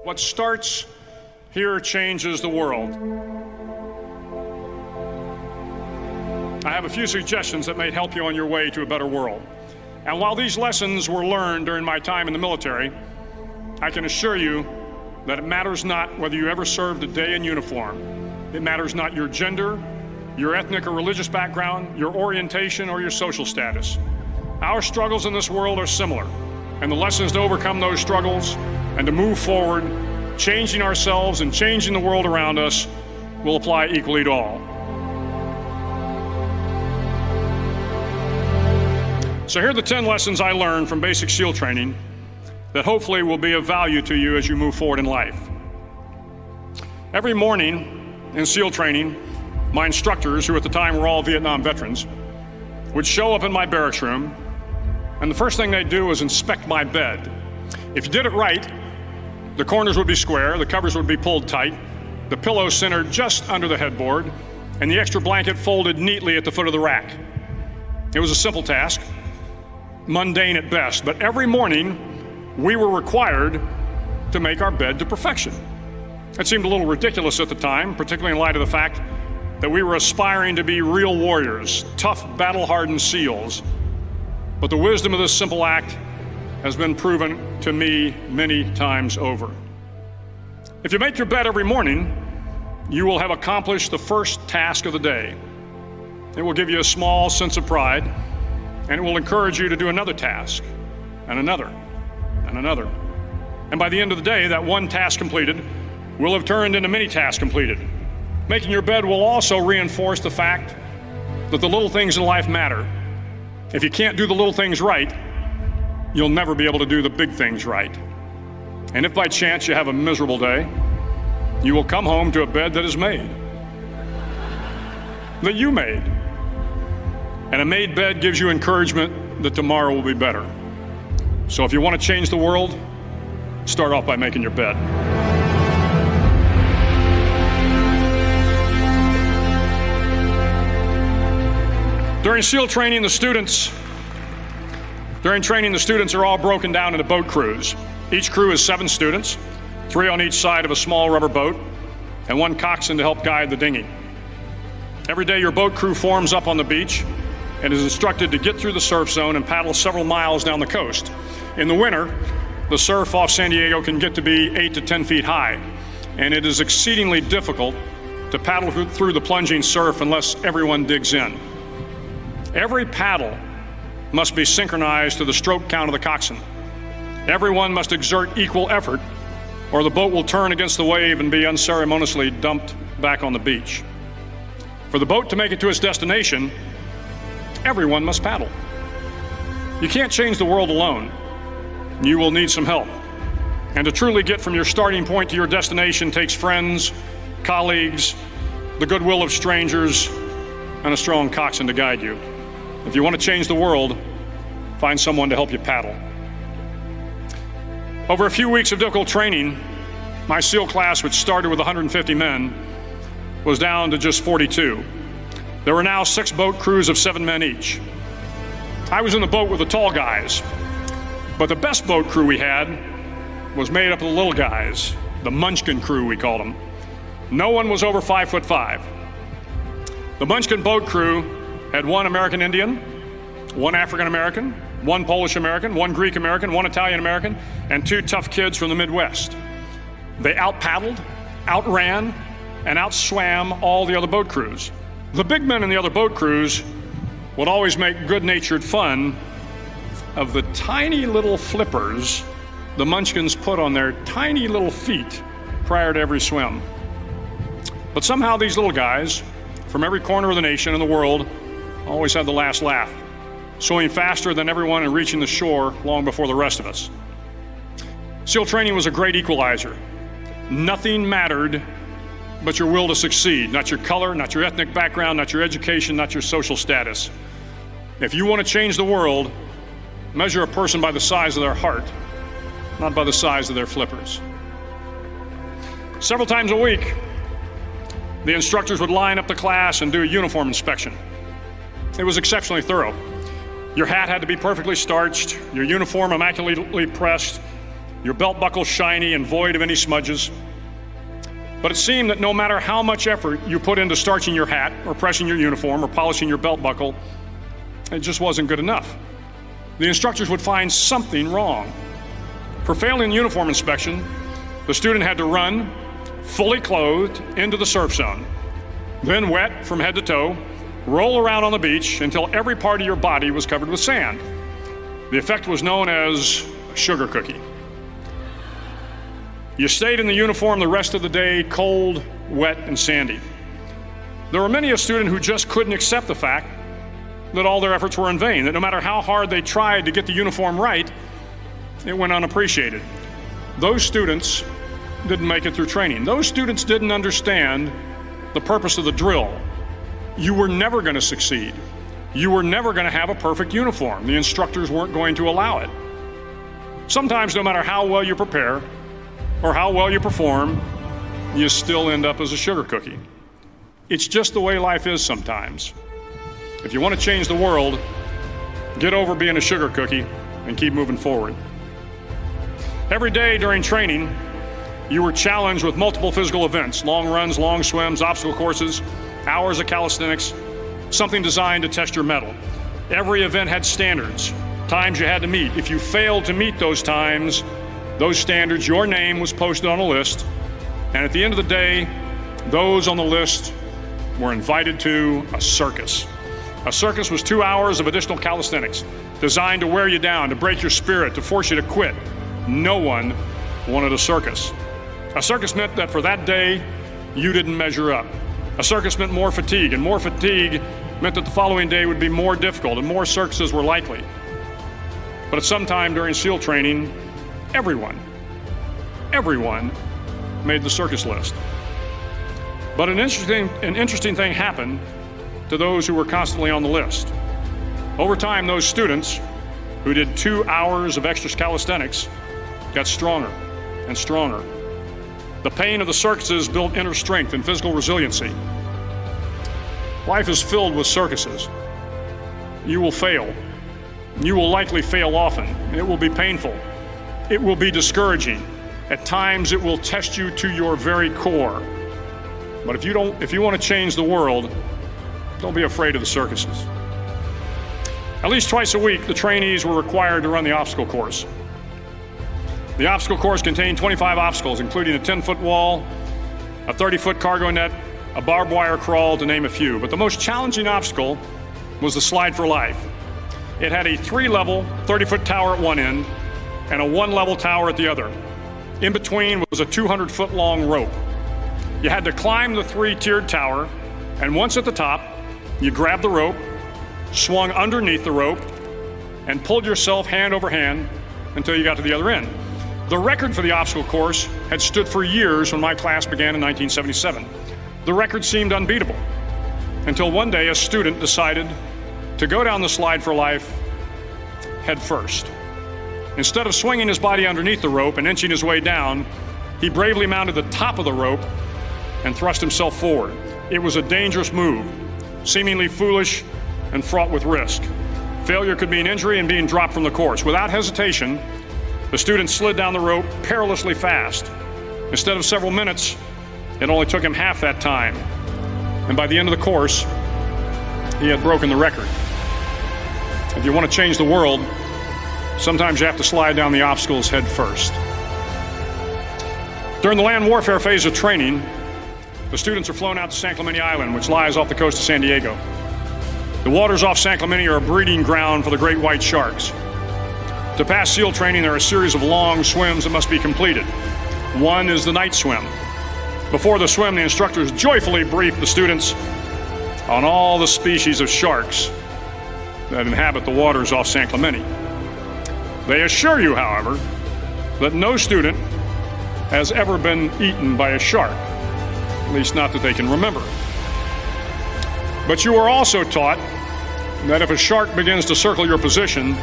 What starts here changes the world. I have a few suggestions that may help you on your way to a better world. And while these lessons were learned during my time in the military, I can assure you that it matters not whether you ever served a day in uniform. It matters not your gender, your ethnic or religious background, your orientation, or your social status. Our struggles in this world are similar, and the lessons to overcome those struggles and to move forward, changing ourselves and changing the world around us, will apply equally to all. So here are the 10 lessons I learned from basic SEAL training that hopefully will be of value to you as you move forward in life. Every morning in SEAL training, my instructors, who at the time were all Vietnam veterans, would show up in my barracks room, and the first thing they'd do was inspect my bed. If you did it right, the corners would be square, the covers would be pulled tight, the pillow centered just under the headboard, and the extra blanket folded neatly at the foot of the rack. It was a simple task, mundane at best, but every morning we were required to make our bed to perfection. It seemed a little ridiculous at the time, particularly in light of the fact that we were aspiring to be real warriors, tough, battle-hardened SEALs. But the wisdom of this simple act has been proven to me many times over. If you make your bed every morning, you will have accomplished the first task of the day. It will give you a small sense of pride, and it will encourage you to do another task, and another, and another. And by the end of the day, that one task completed will have turned into many tasks completed. Making your bed will also reinforce the fact that the little things in life matter. If you can't do the little things right, you'll never be able to do the big things right. And if by chance you have a miserable day, you will come home to a bed that is made, that you made. And a made bed gives you encouragement that tomorrow will be better. So if you want to change the world, start off by making your bed. During SEAL training, the students are all broken down into boat crews. Each crew is 7 students, 3 on each side of a small rubber boat, and 1 coxswain to help guide the dinghy. Every day your boat crew forms up on the beach and is instructed to get through the surf zone and paddle several miles down the coast. In the winter, the surf off San Diego can get to be 8 to 10 feet high, and it is exceedingly difficult to paddle through the plunging surf unless everyone digs in. Every paddle must be synchronized to the stroke count of the coxswain. Everyone must exert equal effort, or the boat will turn against the wave and be unceremoniously dumped back on the beach. For the boat to make it to its destination, everyone must paddle. You can't change the world alone. You will need some help. And to truly get from your starting point to your destination takes friends, colleagues, the goodwill of strangers, and a strong coxswain to guide you. If you want to change the world, find someone to help you paddle. Over a few weeks of difficult training, my SEAL class, which started with 150 men, was down to just 42. There were now 6 boat crews of 7 men each. I was in the boat with the tall guys, but the best boat crew we had was made up of the little guys, the Munchkin crew, we called them. No one was over 5'5". The Munchkin boat crew had 1 American Indian, 1 African American, 1 Polish American, 1 Greek American, 1 Italian American, and 2 tough kids from the Midwest. They out-paddled, outran, and outswam all the other boat crews. The big men in the other boat crews would always make good-natured fun of the tiny little flippers the Munchkins put on their tiny little feet prior to every swim. But somehow these little guys from every corner of the nation and the world always had the last laugh, swimming faster than everyone and reaching the shore long before the rest of us. SEAL training was a great equalizer. Nothing mattered but your will to succeed, not your color, not your ethnic background, not your education, not your social status. If you want to change the world, measure a person by the size of their heart, not by the size of their flippers. Several times a week, the instructors would line up the class and do a uniform inspection. It was exceptionally thorough. Your hat had to be perfectly starched, your uniform immaculately pressed, your belt buckle shiny and void of any smudges. But it seemed that no matter how much effort you put into starching your hat or pressing your uniform or polishing your belt buckle, it just wasn't good enough. The instructors would find something wrong. For failing the uniform inspection, the student had to run, fully clothed, into the surf zone. Then wet from head to toe, roll around on the beach until every part of your body was covered with sand. The effect was known as a sugar cookie. You stayed in the uniform the rest of the day, cold, wet, and sandy. There were many a student who just couldn't accept the fact that all their efforts were in vain, that no matter how hard they tried to get the uniform right, it went unappreciated. Those students didn't make it through training. Those students didn't understand the purpose of the drill. You were never going to succeed. You were never going to have a perfect uniform. The instructors weren't going to allow it. Sometimes, no matter how well you prepare or how well you perform, you still end up as a sugar cookie. It's just the way life is sometimes. If you want to change the world, get over being a sugar cookie and keep moving forward. Every day during training, you were challenged with multiple physical events: long runs, long swims, obstacle courses, hours of calisthenics, something designed to test your mettle. Every event had standards, times you had to meet. If you failed to meet those times, those standards, your name was posted on a list, and at the end of the day, those on the list were invited to a circus. A circus was 2 hours of additional calisthenics, designed to wear you down, to break your spirit, to force you to quit. No one wanted a circus. A circus meant that for that day, you didn't measure up. A circus meant more fatigue, and more fatigue meant that the following day would be more difficult, and more circuses were likely. But at some time during SEAL training, everyone made the circus list. But an interesting thing happened to those who were constantly on the list. Over time, those students who did 2 hours of extra calisthenics got stronger and stronger. The pain of the circuses built inner strength and physical resiliency. Life is filled with circuses. You will fail. You will likely fail often. It will be painful. It will be discouraging. At times, it will test you to your very core. But if you want to change the world, don't be afraid of the circuses. At least twice a week, the trainees were required to run the obstacle course. The obstacle course contained 25 obstacles, including a 10-foot wall, a 30-foot cargo net, a barbed wire crawl, to name a few. But the most challenging obstacle was the slide for life. It had a 3-level, 30-foot tower at one end and a 1-level tower at the other. In between was a 200-foot-long rope. You had to climb the 3-tiered tower, and once at the top, you grabbed the rope, swung underneath the rope, and pulled yourself hand over hand until you got to the other end. The record for the obstacle course had stood for years when my class began in 1977. The record seemed unbeatable until one day a student decided to go down the slide for life head first. Instead of swinging his body underneath the rope and inching his way down, he bravely mounted the top of the rope and thrust himself forward. It was a dangerous move, seemingly foolish and fraught with risk. Failure could mean injury and being dropped from the course. Without hesitation, the student slid down the rope perilously fast. Instead of several minutes, it only took him half that time. And by the end of the course, he had broken the record. If you want to change the world, sometimes you have to slide down the obstacles head first. During the land warfare phase of training, the students are flown out to San Clemente Island, which lies off the coast of San Diego. The waters off San Clemente are a breeding ground for the great white sharks. To pass SEAL training, there are a series of long swims that must be completed. One is the night swim. Before the swim, the instructors joyfully brief the students on all the species of sharks that inhabit the waters off San Clemente. They assure you, however, that no student has ever been eaten by a shark, at least not that they can remember. But you are also taught that if a shark begins to circle your position,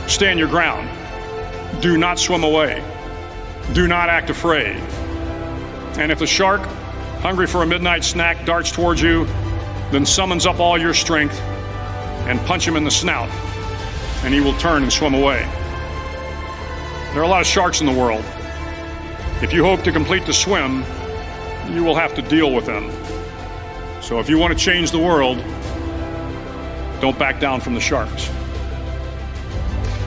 stand your ground. Do not swim away. Do not act afraid. And if the shark, hungry for a midnight snack, darts towards you, then summons up all your strength and punch him in the snout, and he will turn and swim away. There are a lot of sharks in the world. If you hope to complete the swim, you will have to deal with them. So if you want to change the world, don't back down from the sharks.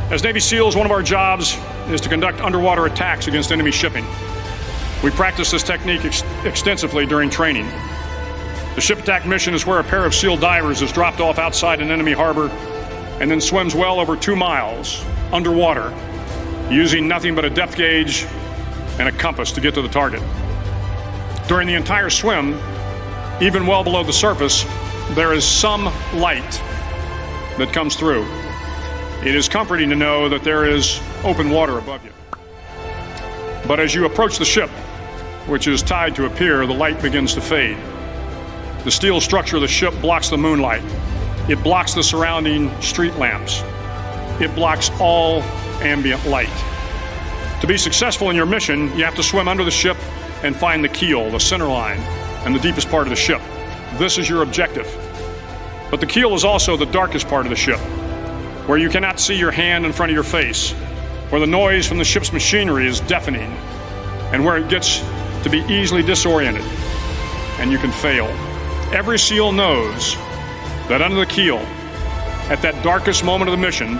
As Navy SEALs, one of our jobs is to conduct underwater attacks against enemy shipping. We practice this technique extensively during training. The ship attack mission is where a pair of SEAL divers is dropped off outside an enemy harbor and then swims well over 2 miles underwater, using nothing but a depth gauge and a compass to get to the target. During the entire swim, even well below the surface, there is some light that comes through. It is comforting to know that there is open water above you. But as you approach the ship, which is tied to a pier, the light begins to fade. The steel structure of the ship blocks the moonlight. It blocks the surrounding street lamps. It blocks all ambient light. To be successful in your mission, you have to swim under the ship and find the keel, the center line, and the deepest part of the ship. This is your objective. But the keel is also the darkest part of the ship, where you cannot see your hand in front of your face, where the noise from the ship's machinery is deafening, and where it gets to be easily disoriented, and you can fail. Every SEAL knows that under the keel, at that darkest moment of the mission,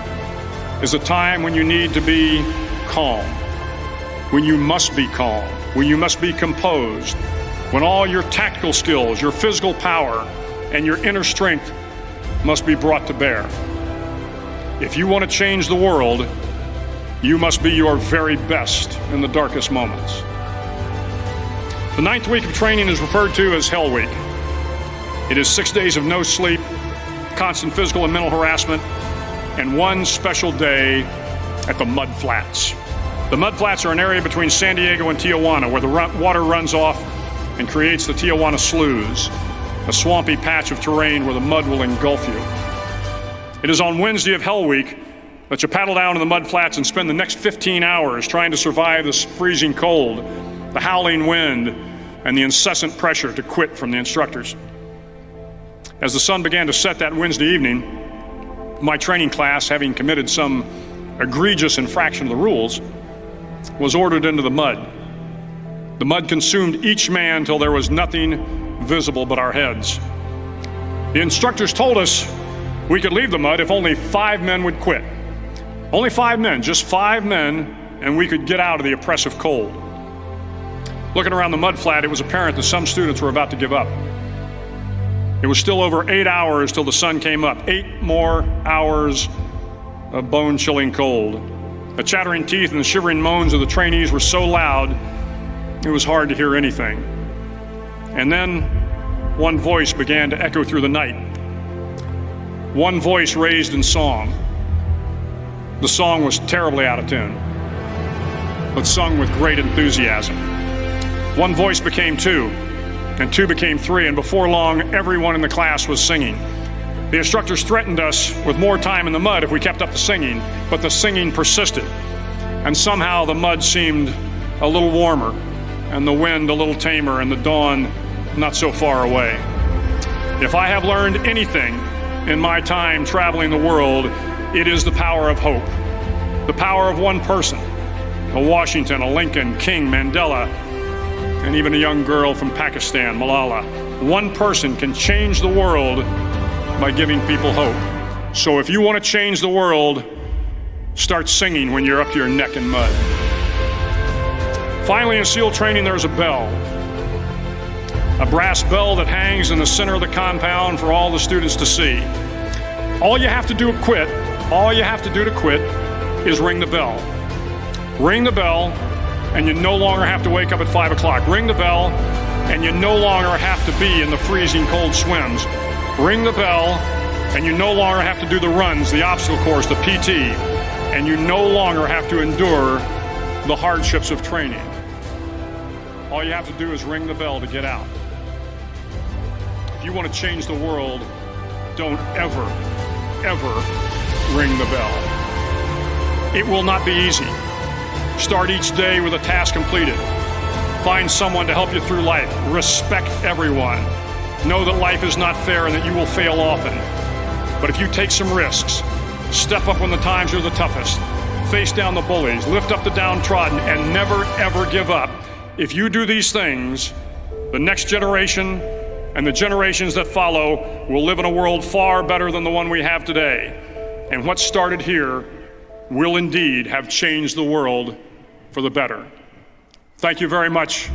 is a time when you need to be calm, when you must be calm, when you must be composed, when all your tactical skills, your physical power, and your inner strength must be brought to bear. If you want to change the world, you must be your very best in the darkest moments. The 9th week of training is referred to as Hell Week. It is 6 days of no sleep, constant physical and mental harassment, and one special day at the Mud Flats. The Mud Flats are an area between San Diego and Tijuana where the water runs off and creates the Tijuana Sloughs, a swampy patch of terrain where the mud will engulf you. It is on Wednesday of Hell Week that you paddle down to the Mud Flats and spend the next 15 hours trying to survive this freezing cold, the howling wind, and the incessant pressure to quit from the instructors. As the sun began to set that Wednesday evening, my training class, having committed some egregious infraction of the rules, was ordered into the mud. The mud consumed each man till there was nothing visible but our heads. The instructors told us we could leave the mud if only 5 men would quit. Only 5 men, just 5 men, and we could get out of the oppressive cold. Looking around the mud flat, it was apparent that some students were about to give up. It was still over 8 hours till the sun came up. 8 more hours of bone-chilling cold. The chattering teeth and the shivering moans of the trainees were so loud, it was hard to hear anything. And then one voice began to echo through the night. One voice raised in song. The song was terribly out of tune, but sung with great enthusiasm. One voice became 2, and 2 became 3, and before long, everyone in the class was singing. The instructors threatened us with more time in the mud if we kept up the singing, but the singing persisted, and somehow the mud seemed a little warmer, and the wind a little tamer, and the dawn not so far away. If I have learned anything in my time traveling the world, it is the power of hope. The power of one person, a Washington, a Lincoln, King, Mandela, and even a young girl from Pakistan, Malala. One person can change the world by giving people hope. So if you want to change the world, start singing when you're up to your neck in mud. Finally, in SEAL training, there's a bell. A brass bell that hangs in the center of the compound for all the students to see. All you have to do to quit is ring the bell. Ring the bell, and you no longer have to wake up at 5 o'clock. Ring the bell, and you no longer have to be in the freezing cold swims. Ring the bell, and you no longer have to do the runs, the obstacle course, the PT, and you no longer have to endure the hardships of training. All you have to do is ring the bell to get out. If you want to change the world, don't ever ring the bell. It will not be easy. Start each day with a task completed. Find someone to help you through life. Respect everyone. Know that life is not fair and that you will fail often. But if you take some risks, step up when the times are the toughest, face down the bullies, lift up the downtrodden, and never, ever give up. If you do these things, the next generation and the generations that follow will live in a world far better than the one we have today. And what started here will indeed have changed the world for the better. Thank you very much.